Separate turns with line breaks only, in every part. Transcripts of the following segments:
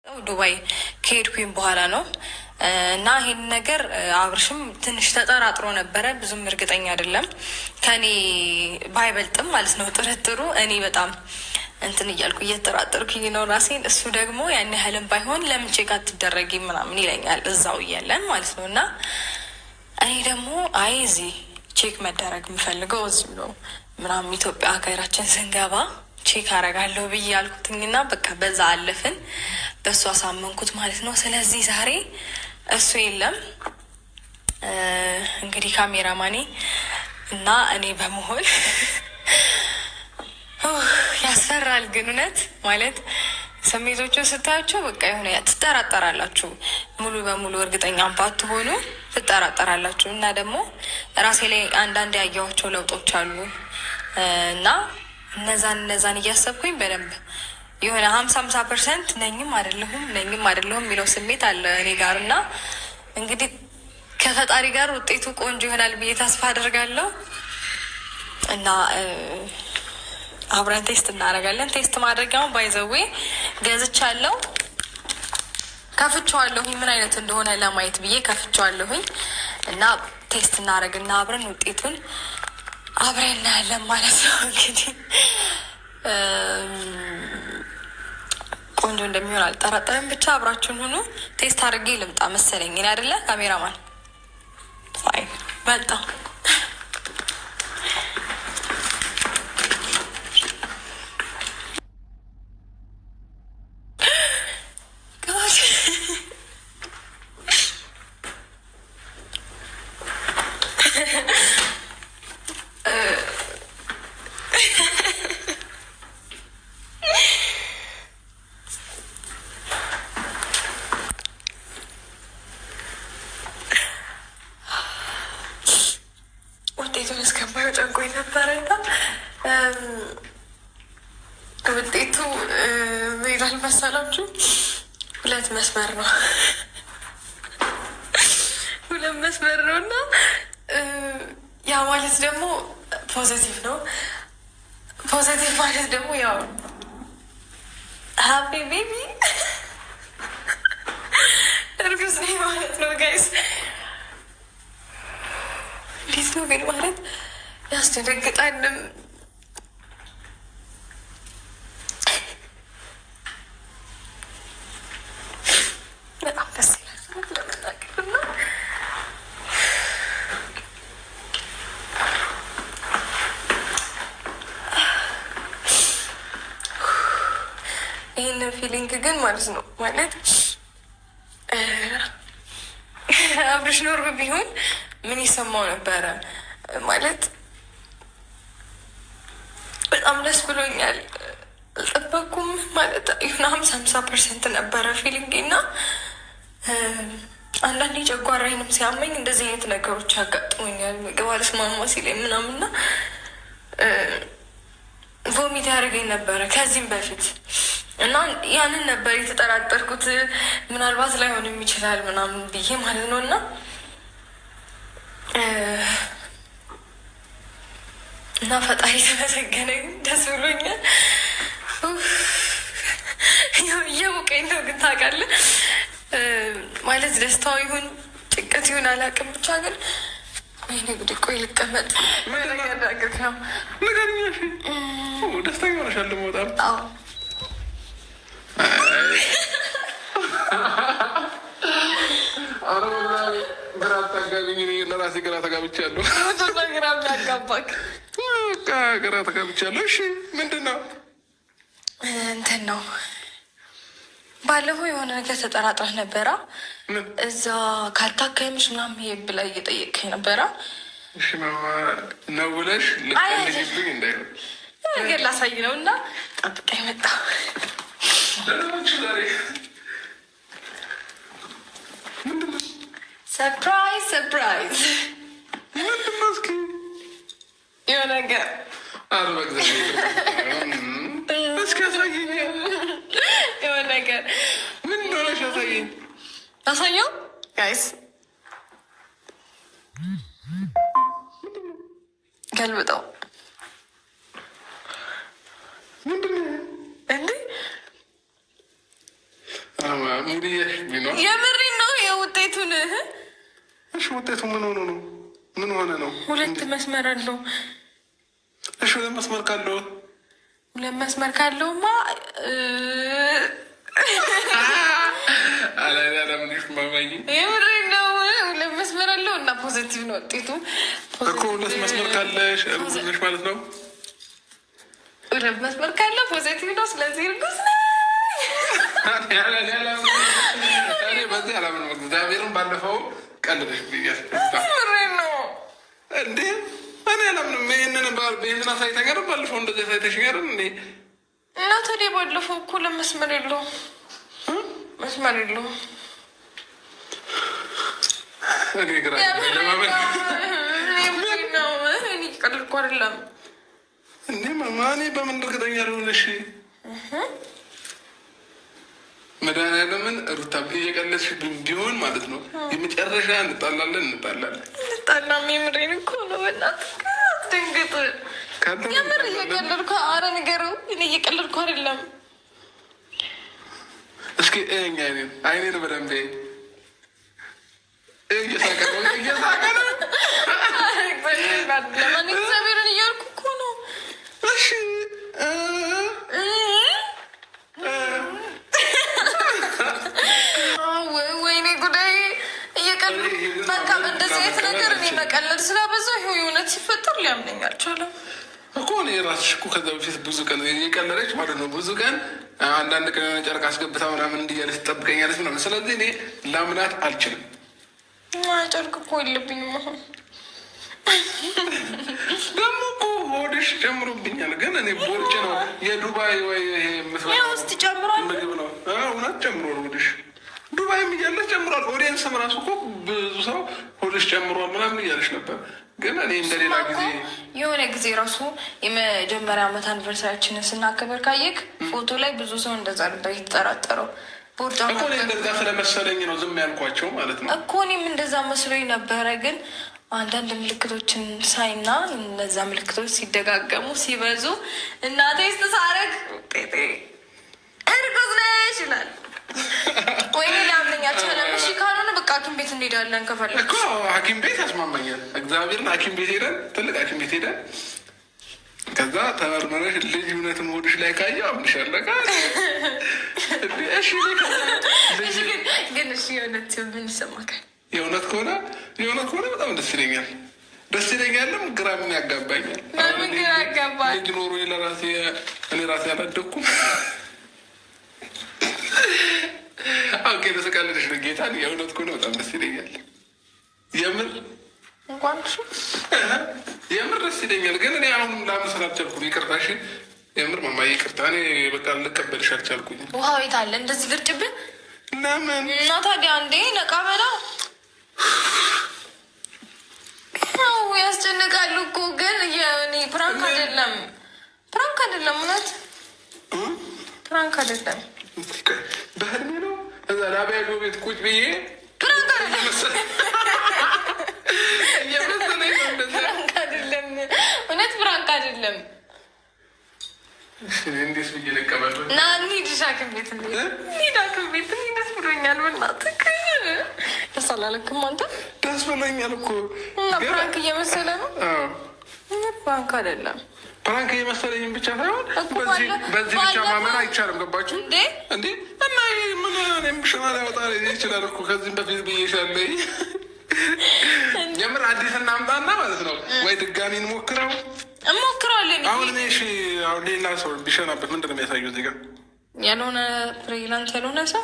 ዱባይ ከሄድኩኝ በኋላ ነው እና ይሄን ነገር አብርሽም ትንሽ ተጠራጥሮ ነበረ። ብዙም እርግጠኛ አይደለም ከኔ ባይበልጥም ማለት ነው ጥርጥሩ። እኔ በጣም እንትን እያልኩ እየተጠራጠርኩኝ ነው ራሴን። እሱ ደግሞ ያን ያህልም ባይሆን ለምን ቼክ አትደረጊም ምናምን ይለኛል እዛው እያለን ማለት ነው። እና እኔ ደግሞ አይ እዚህ ቼክ መደረግ የምፈልገው እዚሁ ነው ምናምን ኢትዮጵያ ሀገራችን ስንገባ ቼክ አረጋለሁ ብዬ ያልኩትኝና በቃ በዛ አለፍን። በእሱ አሳመንኩት ማለት ነው። ስለዚህ ዛሬ እሱ የለም እንግዲህ ካሜራማኔ እና እኔ በመሆን ያስፈራል። ግን እውነት ማለት ስሜቶቹ ስታያቸው በቃ የሆነ ትጠራጠራላችሁ። ሙሉ በሙሉ እርግጠኛ ባትሆኑ ትጠራጠራላችሁ። እና ደግሞ ራሴ ላይ አንዳንድ ያየኋቸው ለውጦች አሉ እና እነዛን እያሰብኩኝ በደንብ የሆነ 50% ነኝም አይደለሁም የሚለው ስሜት አለ እኔ ጋር። እና እንግዲህ ከፈጣሪ ጋር ውጤቱ ቆንጆ ይሆናል ብዬ ተስፋ አደርጋለሁ። እና አብረን ቴስት እናደርጋለን። ቴስት ማድረጊያውን ባይዘዌ ገዝቻለሁ፣ ከፍቼዋለሁኝ ምን አይነት እንደሆነ ለማየት ብዬ ከፍቼዋለሁኝ። እና ቴስት እናደርግና አብረን ውጤቱን አብረን እናያለን ማለት ነው። እንግዲህ ቆንጆ እንደሚሆን አልጠራጠርም። ብቻ አብራችሁን ሁኑ። ቴስት አድርጌ ልምጣ መሰለኝ እኔ አይደለ ካሜራማን ሳይ መጣ። ውጤቱን እስከማየው ጨንቆኝ ነበረና ውጤቱ ይላል መሰላችሁ 2 መስመር ነው። 2 መስመር ነው እና ያ ማለት ደግሞ ፖዘቲቭ ነው። ፖዘቲቭ ማለት ደግሞ ያው ሀፒ ቤቢ እርጉዝ ነኝ ማለት ነው ጋይስ። እንዴት ነው ግን ማለት ያስደነግጣልም። በጣም ደስ ይላል ለመናገር እና ይህንን ፊሊንግ ግን ማለት ነው ማለት አብርሽ ኖር ቢሆን ምን ይሰማው ነበረ ማለት በጣም ደስ ብሎኛል። አልጠበኩም ማለት ይሁን 50% ነበረ ፊሊንግ። እና አንዳንዴ ጨጓራዬንም ሲያመኝ እንደዚህ አይነት ነገሮች ያጋጥሙኛል። ምግብ አልስማማ ሲለኝ ምናምንና ቮሚት ያደርገኝ ነበረ ከዚህም በፊት እና ያንን ነበር የተጠራጠርኩት። ምናልባት ላይሆንም ይችላል ምናምን ብዬ ማለት ነው። እና እና ፈጣሪ ተመሰገነ፣ ደስ ብሎኛል። እየሞቀኝ ነው ግን ታውቃለህ ማለት ደስታው ይሁን ጭንቀት ይሁን አላውቅም። ብቻ ግን ወይኔ ጉድ። ቆይ ልቀመጥ። ያዳግር ነው
ደስተኛ ሆነሻል ለመውጣት? ግራ አታጋቢኝ። ለራሴ ግራ ተጋብቻለሁ። ግራ ተጋብቻለሁ። እሺ ምንድን ነው?
እንትን ነው ባለፈው የሆነ ነገር ተጠራጥረህ ነበራ እዛ ካልታከምሽ ምናምን ይሄ ብላ እየጠየቅከኝ ነበራ።
እሺ ነው ብለሽ ልቀልጅብኝ እንዳይሆን
ነገር ላሳይ ነው እና ጠብቀኝ መጣ። ሰርፕራይዝ ሰርፕራይዝ
ምንድን ነው? እስኪ
የሆነ ነገር
እስኪ ያሳየኝ።
የሆነ ነገር
ምን እንደሆነ ያሳየኝ።
ታሳየው ጋይስ ገልብጠው
ምንድን ነው
እንዴ? የምሬ ነው። የውጤቱን
እሺ፣ ውጤቱ ምን ሆኖ ነው? ምን ሆነ ነው?
2 መስመር አለው።
እሺ፣ 2 መስመር ካለው
2 መስመር ካለውማ የምሬ ነው። 2 መስመር አለው እና ፖዘቲቭ ነው ውጤቱ
እኮ። 2 መስመር ካለሽ እርጉዝ ማለት ነው።
2 መስመር ካለ ፖዘቲቭ ነው። ስለዚህ እርጉዝ ነው።
በዚህ አላምንም። እግዚአብሔርን ባለፈው ቀልደሽ ብያል
ነው
እንዴ? እኔ አላምንም። ይህንን አሳይተኛል። ባለፈው እንደዚህ አሳይተሽኛል እንዴ?
እና ታዲያ ባለፈው እኮ ለመስመር የለውም መስመር የለውም። ቀልድኩ አይደለም
እንዴ ማማ። እኔ በምን እርግጠኛ ልሆነሽ? መድኃኒዓለምን ሩታ እየቀለድሽ ቢሆን ማለት ነው የመጨረሻ እንጣላለን።
የምሬን እኮ ነው። በእናትህ አትደንግጥ። የምር እየቀለድኩ አረ ንገረው። እኔ እየቀለድኩ አይደለም።
እስኪ አይኔን በደንብ እየሳቀ ነው።
ለማን እግዚአብሔርን እያልኩ እኮ ነው።
እሺ
ወይኔ ጉዳይ እየቀለድኩ በቃ እንደዚህ አይነት ነገር እኔ መቀለድ ስላበዛ ይኸው የእውነት ሲፈጠር ሊያምነኝ አልቻለም
እኮ። እኔ ራስሽ እኮ ከዛ በፊት ብዙ ቀን እየቀለደች ማለት ነው። ብዙ ቀን አንዳንድ ቀን የሆነ ጨርቅ አስገብታ ምናምን እንዲያለች ትጠብቀኛለች ምናምን። ስለዚህ እኔ ላምናት አልችልም።
ጨርቅ እኮ የለብኝም አሁን።
ደግሞ እኮ ሆድሽ ጨምሮብኛል። ግን እኔ ቦርጭ ነው የዱባይ ወይ
ውስጥ ጨምሯል።
ምግብ ነው እውነት ጨምሯል ሆድሽ። ዱባይም እያለች ጨምሯል። ኦዲየንስም ራሱ እኮ ብዙ ሰው ሆድሽ ጨምሯል ምናምን እያለች ነበር። ግን እኔ እንደሌላ ጊዜ
የሆነ ጊዜ ራሱ የመጀመሪያ ዓመት አኒቨርሳሪያችንን ስናከበር ካየክ ፎቶ ላይ ብዙ ሰው እንደዛ ነበር የተጠራጠረው።
እኮ እኔ እንደዛ ስለመሰለኝ ነው ዝም ያልኳቸው ማለት ነው
እኮ። እኔም እንደዛ መስሎኝ ነበረ። ግን አንዳንድ ምልክቶችን ሳይና እነዛ ምልክቶች ሲደጋገሙ ሲበዙ እናቴ ስትሳረግ ጤጤ እርጉዝ ነሽ ይላል። ወይኔ ላምነኝ አልቻለም። እሺ ካልሆነ በቃ ሐኪም ቤት እንሄዳለን ከፈለግሽ
እኮ። ሐኪም ቤት ያስማማኛል። እግዚአብሔርን ሐኪም ቤት ሄደን ትልቅ ሐኪም ቤት ሄደን ከዛ ተመርመረሽ ልጅ እውነትም ሆድሽ ላይ ካየ አምንሻለሁ።
ግን እሺ የእውነት ምን ይሰማካል?
የእውነት ከሆነ በጣም ደስ ይለኛል። ደስ ይለኛልም ግራም ያጋባኛል።
ምን ግራ ያጋባል?
ልጅ ኖሮ ለራሴ እኔ ራሴ አላደኩም። አውቄ ተሰቃለች ነው ጌታን። የእውነት ከሆነ በጣም ደስ ይለኛል። የምር
እንኳን
የምር ደስ ይለኛል። ግን እኔ አሁን ላመሰል አልቻልኩም። ይቅርታሽ የምር ማማ ይቅርታ። እኔ በቃ ልቀበልሽ አልቻልኩኝ።
ውሃ ቤት አለ እንደዚህ ግርጭብን
ለምን
እና ታዲያ እንዴ ነቃ በላ ነው ያስጨንቃሉ እኮ። ግን ፕራንክ አይደለም እውነት ፕራንክ አይደለም።
በህልሜ ነው እዛ ላቢያጎ ቤት ቁጭ ብዬ
ፕራንክ አይደለም እውነት ፕራንክ አይደለም።
እንዴት ብዬ ልቀበል?
ና እንሂድ ሐኪም ቤት ሐኪም ቤት ደስ ብሎኛል። በእናትህ ደስ አላለክም አንተ?
ደስ ብሎኛል እኮ
እና ፕራንክ እየመሰለ ነው። ፕራንክ አይደለም።
ፕራንክ እየመሰለኝም ብቻ ሳይሆን በዚህ ብቻ ማመን አይቻልም። ገባችሁ እንዴ? እና ምን ምሽና ሊያወጣ ይችላል እኮ። ከዚህም በፊት ብዬሻለሁ። የምር አዲስ እናምጣና ማለት ነው ወይ ድጋሚ
እንሞክረዋለን።
አሁን እኔ አሁን ሌላ ሰው ቢሸናበት ምንድን ነው የሚያሳየው? እዚህ ጋር
ያልሆነ ፕሬግናንት ያልሆነ ሰው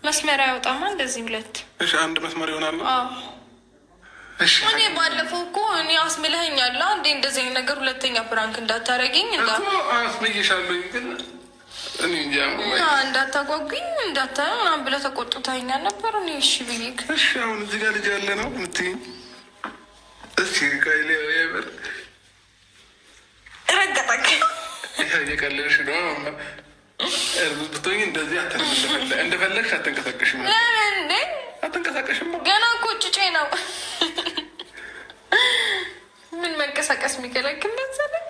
መስመር ያወጣማ እንደዚህ 2
አንድ መስመር ይሆናል።
እኔ ባለፈው እኮ እኔ አስምልኸኛል እንዴ እንደዚህ አይነት ነገር ሁለተኛ ፕራንክ እንዳታረጊኝ
አስምይሻለሁ። ግን እኔ እንጃ
እንዳታጓጉኝ ምናምን ብለህ ተቆጥተኸኛል ነበር። እኔ እሺ ብዬ
እሺ አሁን እዚህ ጋር ልጅ ያለ ነው የምትይኝ? እስኪ ከይሌ የምር
ረገጠክ
እየቀለድሽ ነው። ብትሆኝ እንደዚህ እንደፈለግሽ አትንቀሳቀሽም።
ለምን እንዴ
አትንቀሳቀሽም?
ገና እኮ ጭጬ ነው። ምን መንቀሳቀስ የሚከለክል መሰለኝ?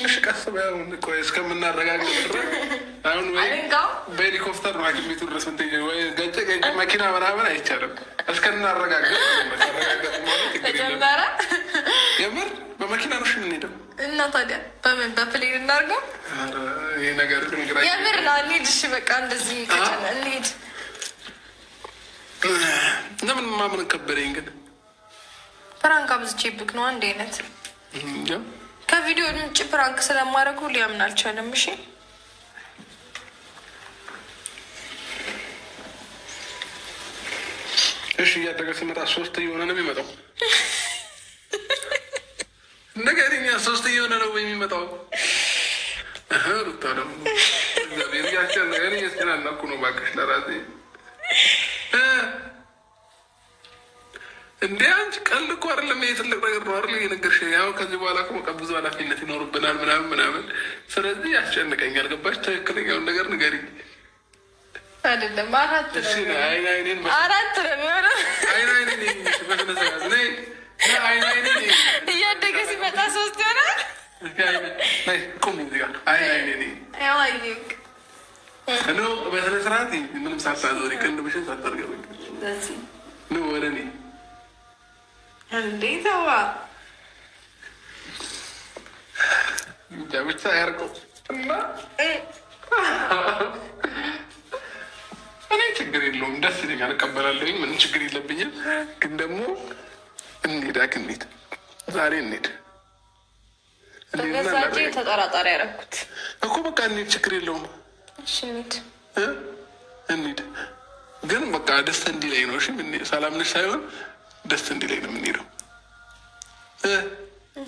እሺ ቀስ ቆይ እስከምናረጋግጥ ድረስ አሁን ወይ በሄሊኮፕተር ነው ሐኪም ቤቱ ድረስ ምትሄጂ ወይ ገጨ መኪና ምናምን አይቻልም። እስከምናረጋግጥ
ተጀመረ።
የምር በመኪና ነው የምንሄደው
እና ታዲያ በምን በፕሌን እናድርገው?
ይህ ነገር
የምር ነው። እንሂድ። እሺ በቃ እንደዚህ እንሂድ።
ለምን ማምን ከበደኝ ግን
ፕራንክ አብዝቼብክ ነው አንድ አይነት ከቪዲዮ ውጭ ፕራንክ ስለማድረጉ ሊያምን አልቻለም። እሺ
እሺ እያደገ ሲመጣ 3 እየሆነ ነው የሚመጣው። ነገርኛ 3 እየሆነ ነው የሚመጣው። ሩታ ደግሞ እግዚአብሔር ያቻለ እኔ ያስጨናናኩ ነው ባክሽ ለራሴ እንዴ አንቺ ቀልድ እኮ አይደለም። ይሄ ትልቅ ነገር ነው አይደል? እየነገርሽ ያው ከዚህ በኋላ እኮ ብዙ ኃላፊነት ይኖርብናል ምናምን። ስለዚህ ያስጨንቀኛል። ገባሽ? ትክክለኛውን ነገር ንገሪኝ።
አይደለም አራት ነው እያደገ ሲመጣ 3 ይሆናል።
በስነ ስርዓት ምንም ሳታዞሪ ቅንድብሽን ሳታርገበኝ ወደ እኔ
እንዴተዋ
ብቻ ያርቀው እና እኔ ችግር የለውም፣ ደስ ይለኛል፣ እቀበላለሁኝ። ምንም ችግር የለብኝም። ግን ደግሞ እንሂድ አክኒት ዛሬ እንሂድ።
በገዛጄ ተጠራጣሪ ያደረኩት
እኮ በቃ እንሂድ፣ ችግር የለውም።
እሺ
እንሂድ ግን በቃ ደስ እንዲለኝ ነው። እሺ ሰላም ነሽ ሳይሆን ደስ እንዲለኝ ነው የምንሄደው።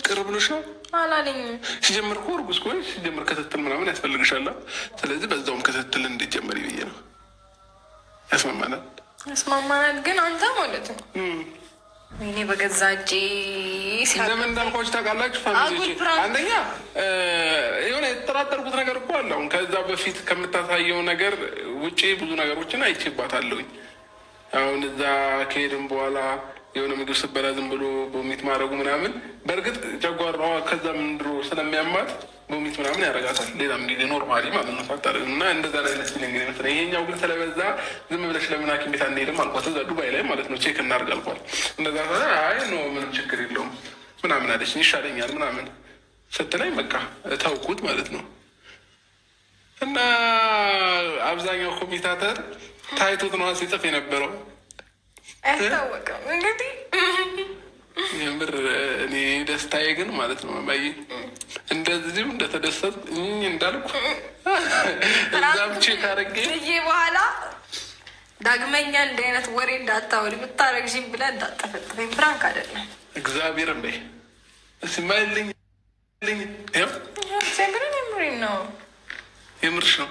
ቅርብ ብሎሽ ነው
አላለኝም።
ሲጀምር እኮ እርጉዝ ከሆንሽ ሲጀምር ክትትል ምናምን ያስፈልግሻል። ስለዚህ በዛውም ክትትል እንዲጀመር ብዬ ነው።
ያስማማናል። ግን አንተ ማለት ነው እኔ በገዛ እጄ
ለምን እንዳልኳችሁ ታውቃላችሁ? ፋሚሊዎች አንደኛ የሆነ የተጠራጠርኩት ነገር እኮ አለ። አሁን ከዛ በፊት ከምታሳየው ነገር ውጭ ብዙ ነገሮችን አይቼባታለሁኝ። አሁን እዛ ከሄድን በኋላ የሆነ ምግብ ስበላ ዝም ብሎ ቦሚት ማድረጉ ምናምን፣ በእርግጥ ጨጓራዋ ከዛ ምንድሮ ስለሚያማት ቦሚት ምናምን ያደርጋታል። ሌላም ጊዜ ኖርማሊ ማለት ነው ሳታረ እና እንደዛ ላይ ነስ እንግዲህ መሰለኝ። ይሄኛው ግን ስለበዛ ዝም ብለሽ ለምን ሐኪም ቤት አንሄድም አልኳት። እዛ ዱባይ ላይ ማለት ነው ቼክ እናድርግ አልኳት። እንደዛ አይ ኖ ምንም ችግር የለውም ምናምን አለች። ይሻለኛል ምናምን ስትለኝ በቃ ታውቁት ማለት ነው። እና አብዛኛው ኮሚታተር ታይቶት ነው ሲጽፍ የነበረው
አይታወቅም እንግዲህ
የምር እኔ ደስታዬ ግን ማለት ነው ማየ እንደዚሁ እንደተደሰት እንዳልኩ እዛም ቼክ አድርጌ
በኋላ ዳግመኛ እንደ አይነት ወሬ እንዳታወሪ ብታረግሽኝ ብለህ እንዳጠፈጥፈኝ። ፍራንክ አይደለም እግዚአብሔር
እንበ ስማይልኝ
ነው
የምርሽ ነው።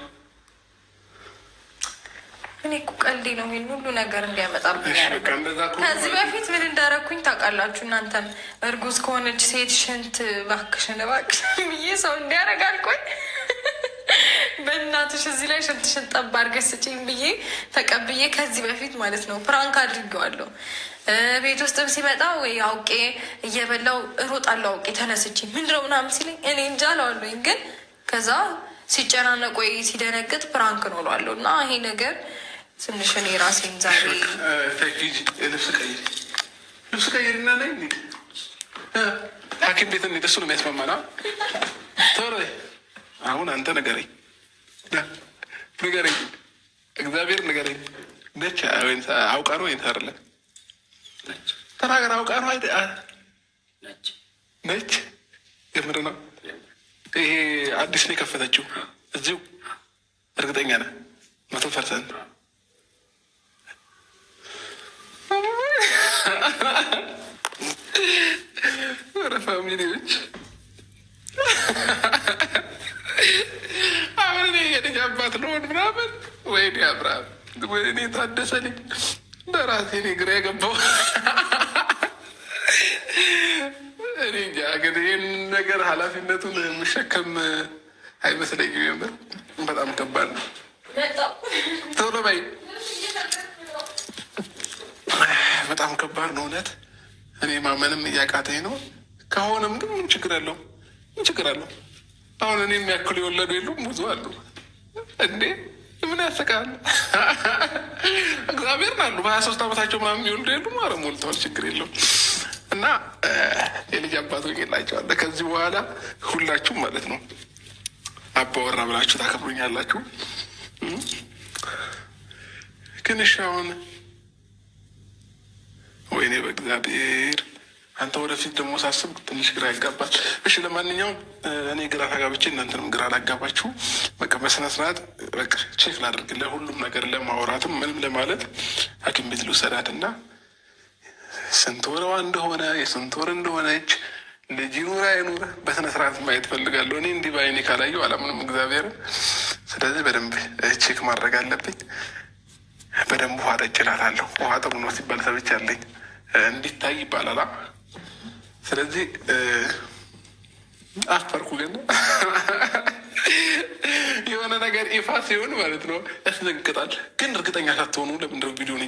እኔ እኮ ቀልዴ ነው። ይሄን ሁሉ ነገር እንዲያመጣብኝ ከዚህ በፊት ምን እንዳረኩኝ ታውቃላችሁ እናንተም። እርጉዝ ከሆነች ሴት ሽንት እባክሽን ብዬ ሰው እንዲያረጋልቆኝ በእናትሽ እዚህ ላይ ሽንትሽን ጠብ አድርገሽ ስጪኝ ብዬ ተቀብዬ ከዚህ በፊት ማለት ነው ፕራንክ አድርጌዋለሁ። ቤት ውስጥም ሲመጣ ወይ አውቄ እየበላው እሮጣለሁ አውቄ ተነስቼ ምንድነው ምናምን ሲለኝ እኔ እንጃ እለዋለሁኝ። ግን ከዛ ሲጨናነቅ ወይ ሲደነግጥ ፕራንክ ነው እለዋለሁ። እና ይሄ ነገር ትንሽ እኔ ራሴን ዛሬ
ልብስ ቀይርና ነይ እንሂድ ሐኪም ቤት እንሂድ። እሱ ነው የሚያስማማና ቶሎ አሁን አንተ ንገረኝ እግዚአብሔር ንገረኝ። ነች አውቃ ነው ወይንስ አይደለም? ተናገር። አውቃ ነው ነች? የምር ነው? ይሄ አዲስ ነው የከፈተችው እዚሁ? እርግጠኛ ነህ? 100%? ወደ ፋሚሊዎች አሁን እኔ የልጅ አባት ልሆን ምናምን ወይኔ አብርሃም ወይኔ ታደሰልኝ ለራሴ እኔ ግራ የገባው እኔ እንጃ። ግን ይህን ነገር ኃላፊነቱን የምሸከም አይመስለኝም። የምር በጣም ከባድ ነው። ቶሎ በይ። በጣም ከባድ ነው እውነት። እኔ ማመንም እያቃተኝ ነው። ከሆነም ግን ምን ችግር አለው? ምን ችግር አለው? አሁን እኔ የሚያክሉ የወለዱ የሉም ብዙ አሉ እንዴ። ምን ያስቃል? እግዚአብሔርን አሉ በ23 ዓመታቸው ምናምን የሚወልዱ የሉም። ኧረ ሞልተዋል፣ ችግር የለውም። እና የልጅ አባት ሆኜላቸዋለሁ። ከዚህ በኋላ ሁላችሁም ማለት ነው አባወራ ብላችሁ ታከብሩኛላችሁ። ግን እሺ አሁን ወይኔ በእግዚአብሔር አንተ ወደፊት ደግሞ ሳስብ ትንሽ ግራ ያጋባል። እሺ ለማንኛውም እኔ ግራ ተጋብቼ እናንተንም ግራ ላጋባችሁ። በቃ በስነስርዓት በቃ ቼክ ላድርግ፣ ለሁሉም ነገር ለማውራትም ምንም ለማለት ሐኪም ቤት ልውሰዳት እና ስንት ወረዋ እንደሆነ የስንት ወር እንደሆነች ልጅ ይኑር አይኑር በስነስርዓት ማየት ፈልጋለሁ። እኔ እንዲህ በአይኔ ካላየሁ አላምንም እግዚአብሔርን። ስለዚህ በደንብ ቼክ ማድረግ አለብኝ። በደንብ ውሃ ጠጭ እላታለሁ። ውሃ ጥሩ ነው ሲባል ሰምቻለሁ፣ እንዲታይ ይባላል። ስለዚህ አፈርኩ። ግን የሆነ ነገር ይፋ ሲሆን ማለት ነው ያስደነግጣል። ግን እርግጠኛ ሳትሆኑ ለምንድነው ቪዲዮን